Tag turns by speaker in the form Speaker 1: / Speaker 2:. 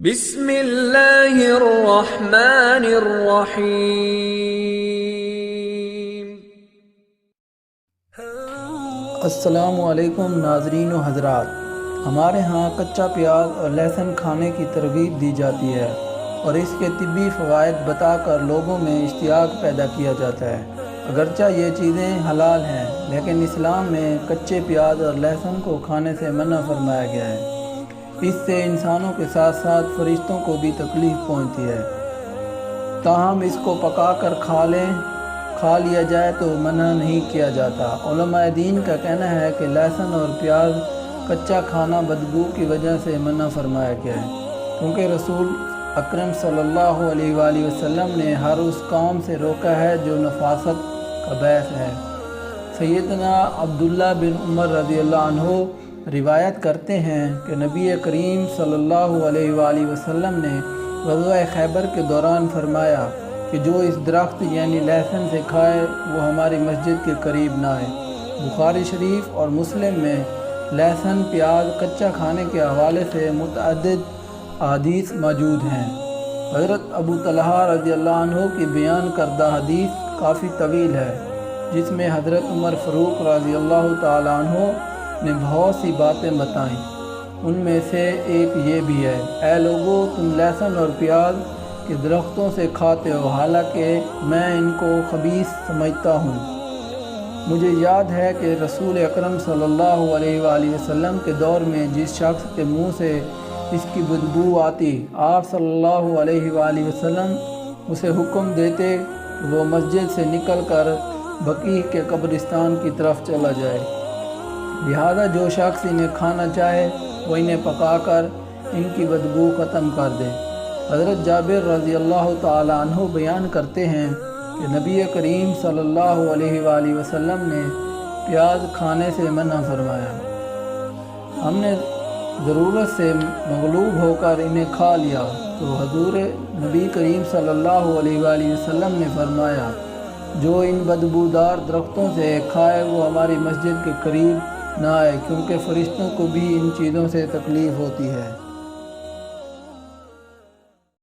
Speaker 1: بسم اللہ الرحمن الرحیم۔
Speaker 2: السلام علیکم ناظرین و حضرات، ہمارے ہاں کچا پیاز اور لہسن کھانے کی ترغیب دی جاتی ہے اور اس کے طبی فوائد بتا کر لوگوں میں اشتیاق پیدا کیا جاتا ہے۔ اگرچہ یہ چیزیں حلال ہیں لیکن اسلام میں کچے پیاز اور لہسن کو کھانے سے منع فرمایا گیا ہے۔ اس سے انسانوں کے ساتھ ساتھ فرشتوں کو بھی تکلیف پہنچتی ہے، تاہم اس کو پکا کر کھا لیا جائے تو منع نہیں کیا جاتا۔ علماء دین کا کہنا ہے کہ لہسن اور پیاز کچا کھانا بدبو کی وجہ سے منع فرمایا گیا ہے، کیونکہ رسول اکرم صلی اللہ علیہ وآلہ وسلم نے ہر اس کام سے روکا ہے جو نفاست کا باعث ہے۔ سیدنا عبداللہ بن عمر رضی اللہ عنہ روایت کرتے ہیں کہ نبی کریم صلی اللہ علیہ وآلہ وسلم نے غزوہ خیبر کے دوران فرمایا کہ جو اس درخت یعنی لہسن سے کھائے وہ ہماری مسجد کے قریب نہ آئے۔ بخاری شریف اور مسلم میں لہسن پیاز کچا کھانے کے حوالے سے متعدد احادیث موجود ہیں۔ حضرت ابو طلحہ رضی اللہ عنہ کی بیان کردہ حدیث کافی طویل ہے، جس میں حضرت عمر فاروق رضی اللہ تعالی عنہ نے بہت سی باتیں بتائیں۔ ان میں سے ایک یہ بھی ہے: اے لوگو، تم لہسن اور پیاز کے درختوں سے کھاتے ہو، حالانکہ میں ان کو خبیث سمجھتا ہوں۔ مجھے یاد ہے کہ رسول اکرم صلی اللہ علیہ وآلہ وسلم کے دور میں جس شخص کے منہ سے اس کی بدبو آتی، آپ صلی اللہ علیہ وآلہ وسلم اسے حکم دیتے کہ وہ مسجد سے نکل کر بقیع کے قبرستان کی طرف چلا جائے، لہذا جو شخص انہیں کھانا چاہے وہ انہیں پکا کر ان کی بدبو ختم کر دے۔ حضرت جابر رضی اللہ تعالی عنہ بیان کرتے ہیں کہ نبی کریم صلی اللہ علیہ وآلہ وسلم نے پیاز کھانے سے منع فرمایا۔ ہم نے ضرورت سے مغلوب ہو کر انہیں کھا لیا تو حضور نبی کریم صلی اللہ علیہ وآلہ وسلم نے فرمایا، جو ان بدبودار درختوں سے کھائے وہ ہماری مسجد کے قریب نہ آئے، کیونکہ فرشتوں کو بھی ان چیزوں سے تکلیف ہوتی ہے۔